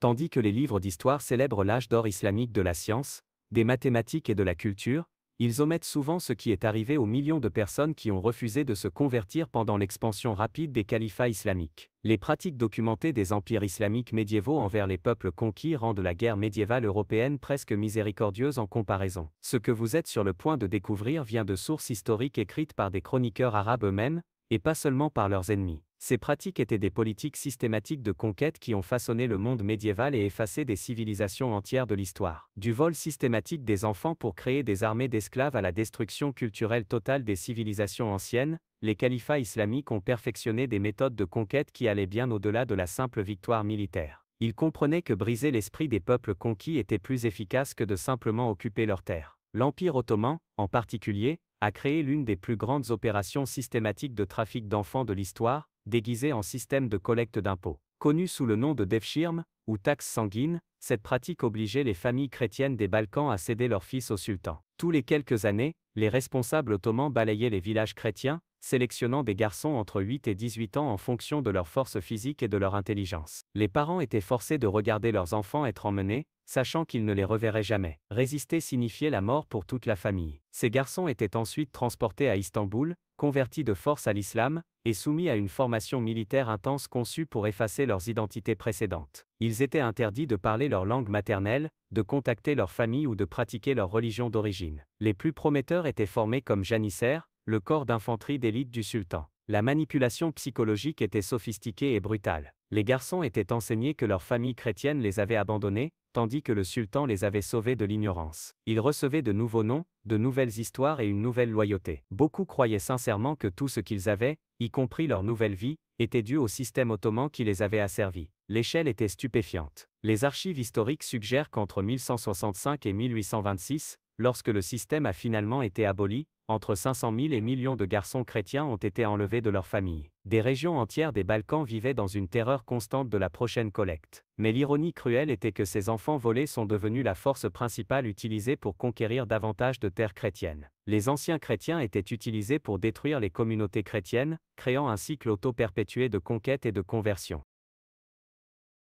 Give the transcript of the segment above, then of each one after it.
Tandis que les livres d'histoire célèbrent l'âge d'or islamique de la science, des mathématiques et de la culture, ils omettent souvent ce qui est arrivé aux millions de personnes qui ont refusé de se convertir pendant l'expansion rapide des califats islamiques. Les pratiques documentées des empires islamiques médiévaux envers les peuples conquis rendent la guerre médiévale européenne presque miséricordieuse en comparaison. Ce que vous êtes sur le point de découvrir vient de sources historiques écrites par des chroniqueurs arabes eux-mêmes, et pas seulement par leurs ennemis. Ces pratiques étaient des politiques systématiques de conquête qui ont façonné le monde médiéval et effacé des civilisations entières de l'histoire. Du vol systématique des enfants pour créer des armées d'esclaves à la destruction culturelle totale des civilisations anciennes, les califats islamiques ont perfectionné des méthodes de conquête qui allaient bien au-delà de la simple victoire militaire. Ils comprenaient que briser l'esprit des peuples conquis était plus efficace que de simplement occuper leurs terres. L'Empire ottoman, en particulier, a créé l'une des plus grandes opérations systématiques de trafic d'enfants de l'histoire, déguisée en système de collecte d'impôts. Connue sous le nom de devshirme, ou taxe sanguine, cette pratique obligeait les familles chrétiennes des Balkans à céder leurs fils au sultan. Tous les quelques années, les responsables ottomans balayaient les villages chrétiens, sélectionnant des garçons entre 8 et 18 ans en fonction de leur force physique et de leur intelligence. Les parents étaient forcés de regarder leurs enfants être emmenés, sachant qu'ils ne les reverraient jamais. Résister signifiait la mort pour toute la famille. Ces garçons étaient ensuite transportés à Istanbul, convertis de force à l'islam, et soumis à une formation militaire intense conçue pour effacer leurs identités précédentes. Ils étaient interdits de parler leur langue maternelle, de contacter leur famille ou de pratiquer leur religion d'origine. Les plus prometteurs étaient formés comme janissaires, le corps d'infanterie d'élite du sultan. La manipulation psychologique était sophistiquée et brutale. Les garçons étaient enseignés que leur famille chrétienne les avait abandonnés, tandis que le sultan les avait sauvés de l'ignorance. Ils recevaient de nouveaux noms, de nouvelles histoires et une nouvelle loyauté. Beaucoup croyaient sincèrement que tout ce qu'ils avaient, y compris leur nouvelle vie, était dû au système ottoman qui les avait asservis. L'échelle était stupéfiante. Les archives historiques suggèrent qu'entre 1165 et 1826, lorsque le système a finalement été aboli, entre 500 000 et millions de garçons chrétiens ont été enlevés de leur famille. Des régions entières des Balkans vivaient dans une terreur constante de la prochaine collecte. Mais l'ironie cruelle était que ces enfants volés sont devenus la force principale utilisée pour conquérir davantage de terres chrétiennes. Les anciens chrétiens étaient utilisés pour détruire les communautés chrétiennes, créant un cycle auto-perpétué de conquête et de conversion.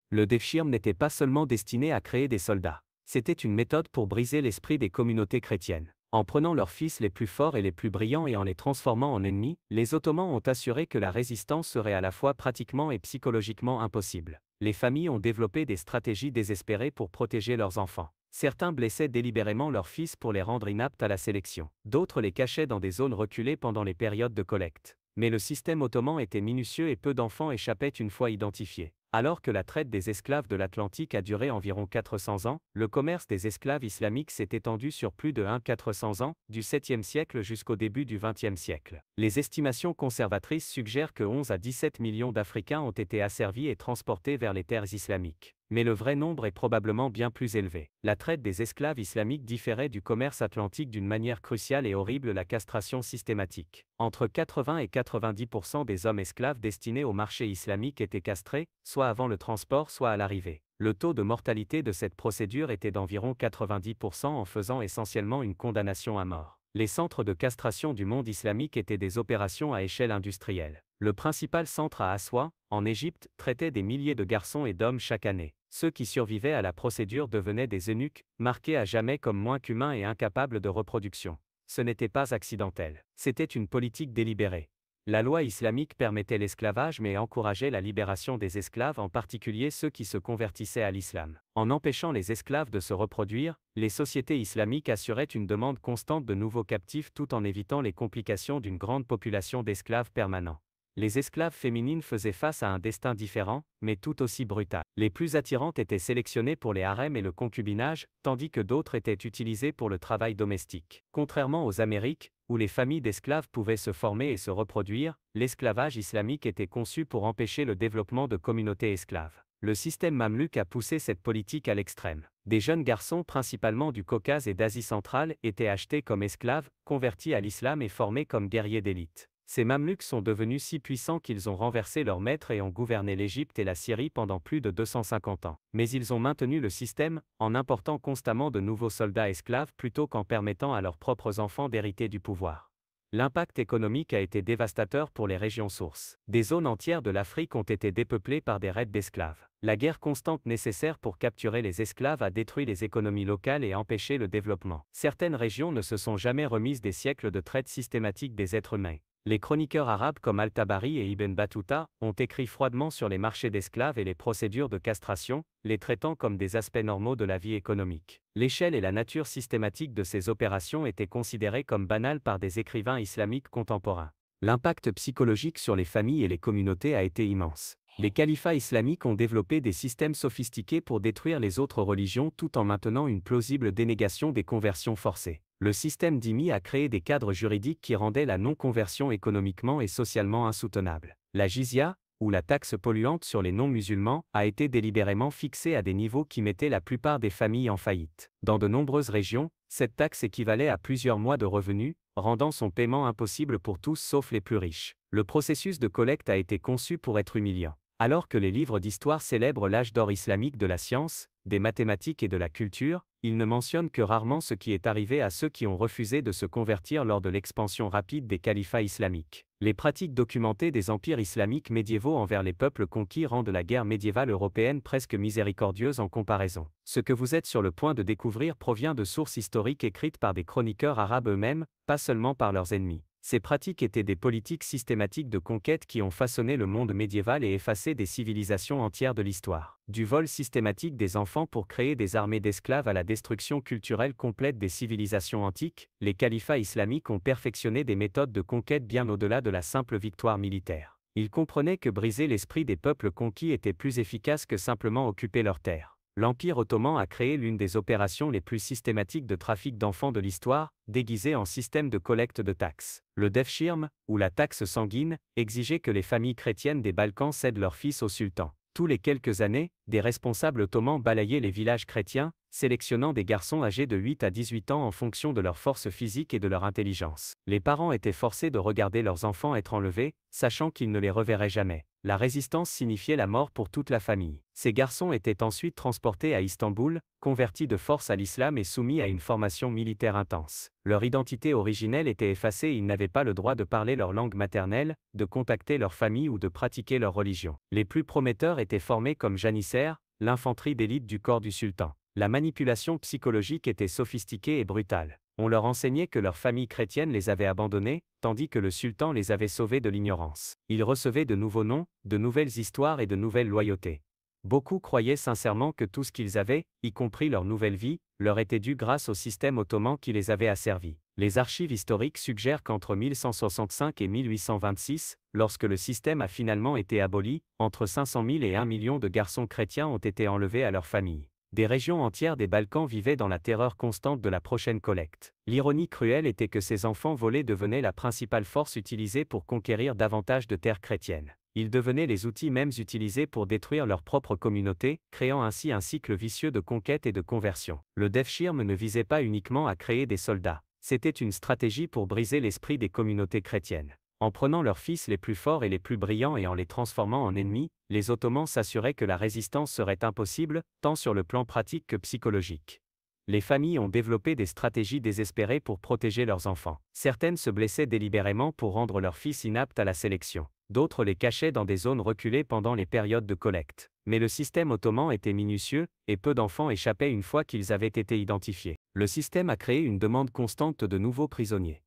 Le devshirme n'était pas seulement destiné à créer des soldats. C'était une méthode pour briser l'esprit des communautés chrétiennes. En prenant leurs fils les plus forts et les plus brillants et en les transformant en ennemis, les Ottomans ont assuré que la résistance serait à la fois pratiquement et psychologiquement impossible. Les familles ont développé des stratégies désespérées pour protéger leurs enfants. Certains blessaient délibérément leurs fils pour les rendre inaptes à la sélection. D'autres les cachaient dans des zones reculées pendant les périodes de collecte. Mais le système ottoman était minutieux et peu d'enfants échappaient une fois identifiés. Alors que la traite des esclaves de l'Atlantique a duré environ 400 ans, le commerce des esclaves islamiques s'est étendu sur plus de 400 ans, du 7e siècle jusqu'au début du 20e siècle. Les estimations conservatrices suggèrent que 11 à 17 millions d'Africains ont été asservis et transportés vers les terres islamiques. Mais le vrai nombre est probablement bien plus élevé. La traite des esclaves islamiques différait du commerce atlantique d'une manière cruciale et horrible: la castration systématique. Entre 80 et 90% des hommes esclaves destinés au marché islamique étaient castrés, soit avant le transport soit à l'arrivée. Le taux de mortalité de cette procédure était d'environ 90% en faisant essentiellement une condamnation à mort. Les centres de castration du monde islamique étaient des opérations à échelle industrielle. Le principal centre à Aswa, en Égypte, traitait des milliers de garçons et d'hommes chaque année. Ceux qui survivaient à la procédure devenaient des eunuques, marqués à jamais comme moins qu'humains et incapables de reproduction. Ce n'était pas accidentel. C'était une politique délibérée. La loi islamique permettait l'esclavage mais encourageait la libération des esclaves, en particulier ceux qui se convertissaient à l'islam. En empêchant les esclaves de se reproduire, les sociétés islamiques assuraient une demande constante de nouveaux captifs tout en évitant les complications d'une grande population d'esclaves permanents. Les esclaves féminines faisaient face à un destin différent, mais tout aussi brutal. Les plus attirantes étaient sélectionnées pour les harems et le concubinage, tandis que d'autres étaient utilisées pour le travail domestique. Contrairement aux Amériques, où les familles d'esclaves pouvaient se former et se reproduire, l'esclavage islamique était conçu pour empêcher le développement de communautés esclaves. Le système mamelouk a poussé cette politique à l'extrême. Des jeunes garçons principalement du Caucase et d'Asie centrale étaient achetés comme esclaves, convertis à l'islam et formés comme guerriers d'élite. Ces Mamelouks sont devenus si puissants qu'ils ont renversé leur maître et ont gouverné l'Égypte et la Syrie pendant plus de 250 ans. Mais ils ont maintenu le système, en important constamment de nouveaux soldats esclaves plutôt qu'en permettant à leurs propres enfants d'hériter du pouvoir. L'impact économique a été dévastateur pour les régions sources. Des zones entières de l'Afrique ont été dépeuplées par des raids d'esclaves. La guerre constante nécessaire pour capturer les esclaves a détruit les économies locales et empêché le développement. Certaines régions ne se sont jamais remises des siècles de traite systématique des êtres humains. Les chroniqueurs arabes comme Al-Tabari et Ibn Battuta ont écrit froidement sur les marchés d'esclaves et les procédures de castration, les traitant comme des aspects normaux de la vie économique. L'échelle et la nature systématique de ces opérations étaient considérées comme banales par des écrivains islamiques contemporains. L'impact psychologique sur les familles et les communautés a été immense. Les califats islamiques ont développé des systèmes sophistiqués pour détruire les autres religions tout en maintenant une plausible dénégation des conversions forcées. Le système dhimmi a créé des cadres juridiques qui rendaient la non-conversion économiquement et socialement insoutenable. La jizya, ou la taxe polluante sur les non-musulmans, a été délibérément fixée à des niveaux qui mettaient la plupart des familles en faillite. Dans de nombreuses régions, cette taxe équivalait à plusieurs mois de revenus, rendant son paiement impossible pour tous sauf les plus riches. Le processus de collecte a été conçu pour être humiliant. Alors que les livres d'histoire célèbrent l'âge d'or islamique de la science, des mathématiques et de la culture, ils ne mentionnent que rarement ce qui est arrivé à ceux qui ont refusé de se convertir lors de l'expansion rapide des califats islamiques. Les pratiques documentées des empires islamiques médiévaux envers les peuples conquis rendent la guerre médiévale européenne presque miséricordieuse en comparaison. Ce que vous êtes sur le point de découvrir provient de sources historiques écrites par des chroniqueurs arabes eux-mêmes, pas seulement par leurs ennemis. Ces pratiques étaient des politiques systématiques de conquête qui ont façonné le monde médiéval et effacé des civilisations entières de l'histoire. Du vol systématique des enfants pour créer des armées d'esclaves à la destruction culturelle complète des civilisations antiques, les califats islamiques ont perfectionné des méthodes de conquête bien au-delà de la simple victoire militaire. Ils comprenaient que briser l'esprit des peuples conquis était plus efficace que simplement occuper leurs terres. L'Empire ottoman a créé l'une des opérations les plus systématiques de trafic d'enfants de l'histoire, déguisée en système de collecte de taxes. Le devshirm, ou la taxe sanguine, exigeait que les familles chrétiennes des Balkans cèdent leurs fils au sultan. Tous les quelques années, des responsables ottomans balayaient les villages chrétiens, sélectionnant des garçons âgés de 8 à 18 ans en fonction de leur force physique et de leur intelligence. Les parents étaient forcés de regarder leurs enfants être enlevés, sachant qu'ils ne les reverraient jamais. La résistance signifiait la mort pour toute la famille. Ces garçons étaient ensuite transportés à Istanbul, convertis de force à l'islam et soumis à une formation militaire intense. Leur identité originelle était effacée et ils n'avaient pas le droit de parler leur langue maternelle, de contacter leur famille ou de pratiquer leur religion. Les plus prometteurs étaient formés comme janissaires, l'infanterie d'élite du corps du sultan. La manipulation psychologique était sophistiquée et brutale. On leur enseignait que leur famille chrétienne les avait abandonnés, tandis que le sultan les avait sauvés de l'ignorance. Ils recevaient de nouveaux noms, de nouvelles histoires et de nouvelles loyautés. Beaucoup croyaient sincèrement que tout ce qu'ils avaient, y compris leur nouvelle vie, leur était dû grâce au système ottoman qui les avait asservis. Les archives historiques suggèrent qu'entre 1165 et 1826, lorsque le système a finalement été aboli, entre 500 000 et 1 million de garçons chrétiens ont été enlevés à leur famille. Des régions entières des Balkans vivaient dans la terreur constante de la prochaine collecte. L'ironie cruelle était que ces enfants volés devenaient la principale force utilisée pour conquérir davantage de terres chrétiennes. Ils devenaient les outils mêmes utilisés pour détruire leur propre communauté, créant ainsi un cycle vicieux de conquête et de conversion. Le devshirm ne visait pas uniquement à créer des soldats. C'était une stratégie pour briser l'esprit des communautés chrétiennes. En prenant leurs fils les plus forts et les plus brillants et en les transformant en ennemis, les Ottomans s'assuraient que la résistance serait impossible, tant sur le plan pratique que psychologique. Les familles ont développé des stratégies désespérées pour protéger leurs enfants. Certaines se blessaient délibérément pour rendre leurs fils inaptes à la sélection. D'autres les cachaient dans des zones reculées pendant les périodes de collecte. Mais le système ottoman était minutieux, et peu d'enfants échappaient une fois qu'ils avaient été identifiés. Le système a créé une demande constante de nouveaux prisonniers.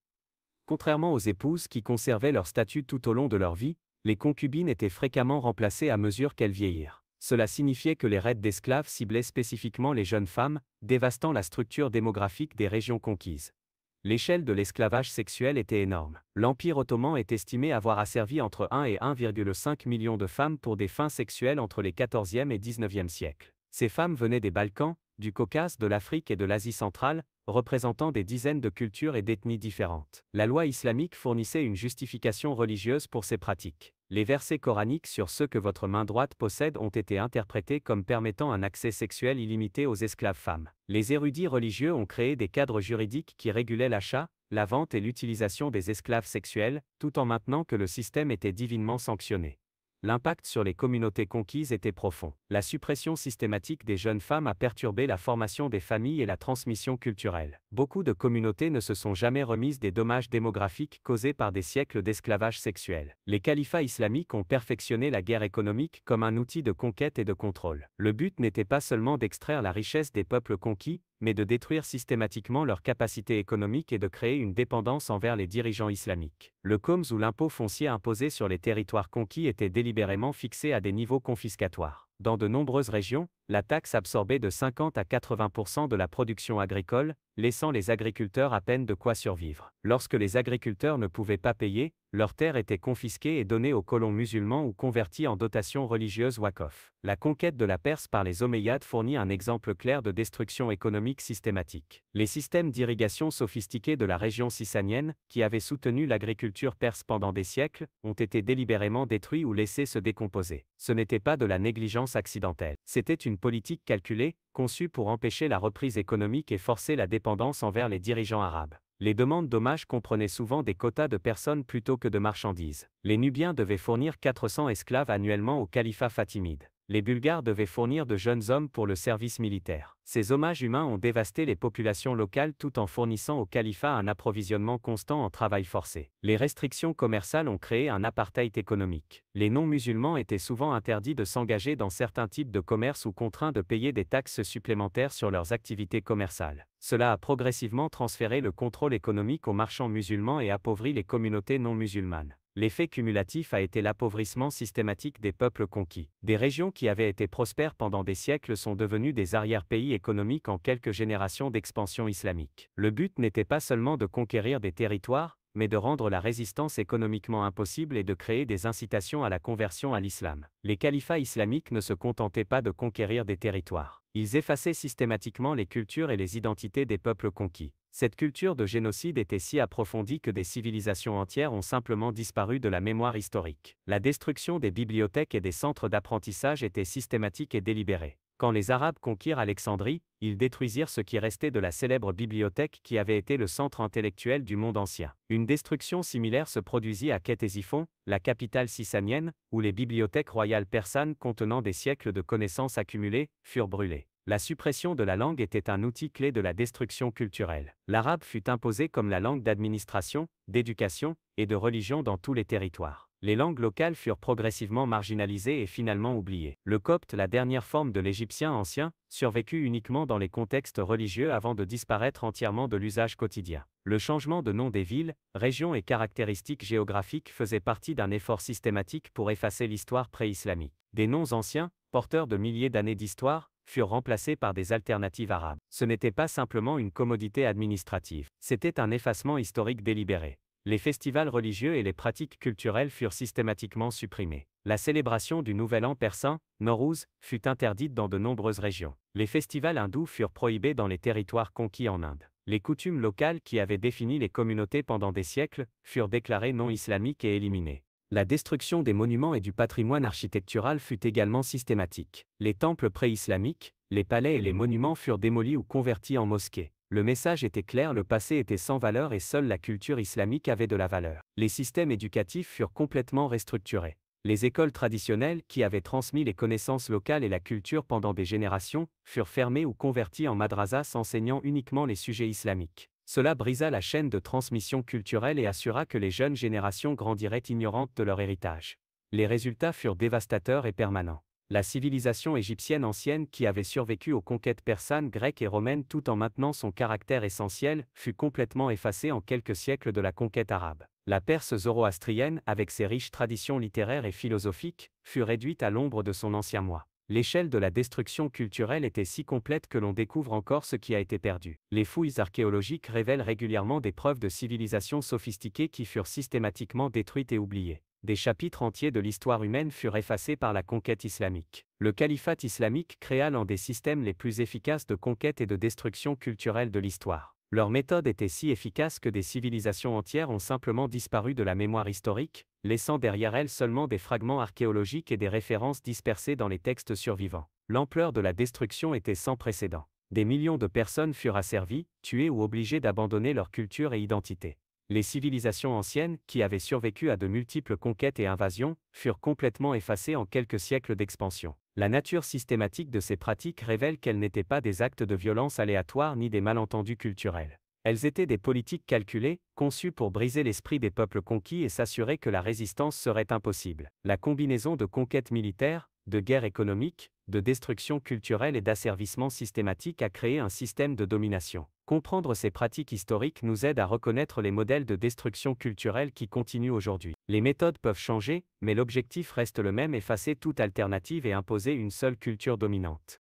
Contrairement aux épouses qui conservaient leur statut tout au long de leur vie, les concubines étaient fréquemment remplacées à mesure qu'elles vieillirent. Cela signifiait que les raids d'esclaves ciblaient spécifiquement les jeunes femmes, dévastant la structure démographique des régions conquises. L'échelle de l'esclavage sexuel était énorme. L'Empire ottoman est estimé avoir asservi entre 1 et 1,5 million de femmes pour des fins sexuelles entre les XIVe et XIXe siècles. Ces femmes venaient des Balkans, du Caucase, de l'Afrique et de l'Asie centrale, représentant des dizaines de cultures et d'ethnies différentes. La loi islamique fournissait une justification religieuse pour ces pratiques. Les versets coraniques sur ce que votre main droite possède ont été interprétés comme permettant un accès sexuel illimité aux esclaves femmes. Les érudits religieux ont créé des cadres juridiques qui régulaient l'achat, la vente et l'utilisation des esclaves sexuels, tout en maintenant que le système était divinement sanctionné. l'impact sur les communautés conquises était profond. La suppression systématique des jeunes femmes a perturbé la formation des familles et la transmission culturelle. Beaucoup de communautés ne se sont jamais remises des dommages démographiques causés par des siècles d'esclavage sexuel. Les califats islamiques ont perfectionné la guerre économique comme un outil de conquête et de contrôle. Le but n'était pas seulement d'extraire la richesse des peuples conquis, mais de détruire systématiquement leur capacité économique et de créer une dépendance envers les dirigeants islamiques. Le khomz ou l'impôt foncier imposé sur les territoires conquis était délibérément fixé à des niveaux confiscatoires. Dans de nombreuses régions, la taxe absorbait de 50 à 80% de la production agricole, laissant les agriculteurs à peine de quoi survivre. Lorsque les agriculteurs ne pouvaient pas payer, leurs terres étaient confisquées et données aux colons musulmans ou converties en dotations religieuses waqf. La conquête de la Perse par les Omeyyades fournit un exemple clair de destruction économique systématique. Les systèmes d'irrigation sophistiqués de la région sissanienne, qui avaient soutenu l'agriculture perse pendant des siècles, ont été délibérément détruits ou laissés se décomposer. Ce n'était pas de la négligence accidentelle. C'était une politique calculée, conçue pour empêcher la reprise économique et forcer la dépendance envers les dirigeants arabes. Les demandes dommages comprenaient souvent des quotas de personnes plutôt que de marchandises. Les Nubiens devaient fournir 400 esclaves annuellement au califat fatimide. Les Bulgares devaient fournir de jeunes hommes pour le service militaire. Ces hommages humains ont dévasté les populations locales tout en fournissant au califat un approvisionnement constant en travail forcé. Les restrictions commerciales ont créé un apartheid économique. Les non-musulmans étaient souvent interdits de s'engager dans certains types de commerce ou contraints de payer des taxes supplémentaires sur leurs activités commerciales. Cela a progressivement transféré le contrôle économique aux marchands musulmans et appauvri les communautés non musulmanes. L'effet cumulatif a été l'appauvrissement systématique des peuples conquis. Des régions qui avaient été prospères pendant des siècles sont devenues des arrière-pays économiques en quelques générations d'expansion islamique. Le but n'était pas seulement de conquérir des territoires, mais de rendre la résistance économiquement impossible et de créer des incitations à la conversion à l'islam. Les califats islamiques ne se contentaient pas de conquérir des territoires. Ils effaçaient systématiquement les cultures et les identités des peuples conquis. Cette culture de génocide était si approfondie que des civilisations entières ont simplement disparu de la mémoire historique. La destruction des bibliothèques et des centres d'apprentissage était systématique et délibérée. Quand les Arabes conquirent Alexandrie, ils détruisirent ce qui restait de la célèbre bibliothèque qui avait été le centre intellectuel du monde ancien. Une destruction similaire se produisit à Ctésiphon, la capitale sissanienne, où les bibliothèques royales persanes contenant des siècles de connaissances accumulées furent brûlées. La suppression de la langue était un outil clé de la destruction culturelle. L'arabe fut imposé comme la langue d'administration, d'éducation et de religion dans tous les territoires. Les langues locales furent progressivement marginalisées et finalement oubliées. Le copte, la dernière forme de l'égyptien ancien, survécut uniquement dans les contextes religieux avant de disparaître entièrement de l'usage quotidien. Le changement de nom des villes, régions et caractéristiques géographiques faisait partie d'un effort systématique pour effacer l'histoire pré-islamique. Des noms anciens, porteurs de milliers d'années d'histoire, furent remplacés par des alternatives arabes. Ce n'était pas simplement une commodité administrative, c'était un effacement historique délibéré. Les festivals religieux et les pratiques culturelles furent systématiquement supprimés. La célébration du Nouvel An persan, Nowruz, fut interdite dans de nombreuses régions. Les festivals hindous furent prohibés dans les territoires conquis en Inde. Les coutumes locales qui avaient défini les communautés pendant des siècles furent déclarées non islamiques et éliminées. La destruction des monuments et du patrimoine architectural fut également systématique. Les temples pré-islamiques, les palais et les monuments furent démolis ou convertis en mosquées. Le message était clair, le passé était sans valeur et seule la culture islamique avait de la valeur. Les systèmes éducatifs furent complètement restructurés. Les écoles traditionnelles, qui avaient transmis les connaissances locales et la culture pendant des générations, furent fermées ou converties en madrasas enseignant uniquement les sujets islamiques. Cela brisa la chaîne de transmission culturelle et assura que les jeunes générations grandiraient ignorantes de leur héritage. Les résultats furent dévastateurs et permanents. La civilisation égyptienne ancienne qui avait survécu aux conquêtes persanes, grecques et romaines tout en maintenant son caractère essentiel, fut complètement effacée en quelques siècles de la conquête arabe. La Perse zoroastrienne, avec ses riches traditions littéraires et philosophiques, fut réduite à l'ombre de son ancien moi. L'échelle de la destruction culturelle était si complète que l'on découvre encore ce qui a été perdu. Les fouilles archéologiques révèlent régulièrement des preuves de civilisations sophistiquées qui furent systématiquement détruites et oubliées. Des chapitres entiers de l'histoire humaine furent effacés par la conquête islamique. Le califat islamique créa l'un des systèmes les plus efficaces de conquête et de destruction culturelle de l'histoire. Leur méthode était si efficace que des civilisations entières ont simplement disparu de la mémoire historique, laissant derrière elles seulement des fragments archéologiques et des références dispersées dans les textes survivants. L'ampleur de la destruction était sans précédent. Des millions de personnes furent asservies, tuées ou obligées d'abandonner leur culture et identité. Les civilisations anciennes, qui avaient survécu à de multiples conquêtes et invasions, furent complètement effacées en quelques siècles d'expansion. La nature systématique de ces pratiques révèle qu'elles n'étaient pas des actes de violence aléatoires ni des malentendus culturels. Elles étaient des politiques calculées, conçues pour briser l'esprit des peuples conquis et s'assurer que la résistance serait impossible. La combinaison de conquêtes militaires, de guerres économiques, de destruction culturelle et d'asservissement systématique a créé un système de domination. Comprendre ces pratiques historiques nous aide à reconnaître les modèles de destruction culturelle qui continuent aujourd'hui. Les méthodes peuvent changer, mais l'objectif reste le même: effacer toute alternative et imposer une seule culture dominante.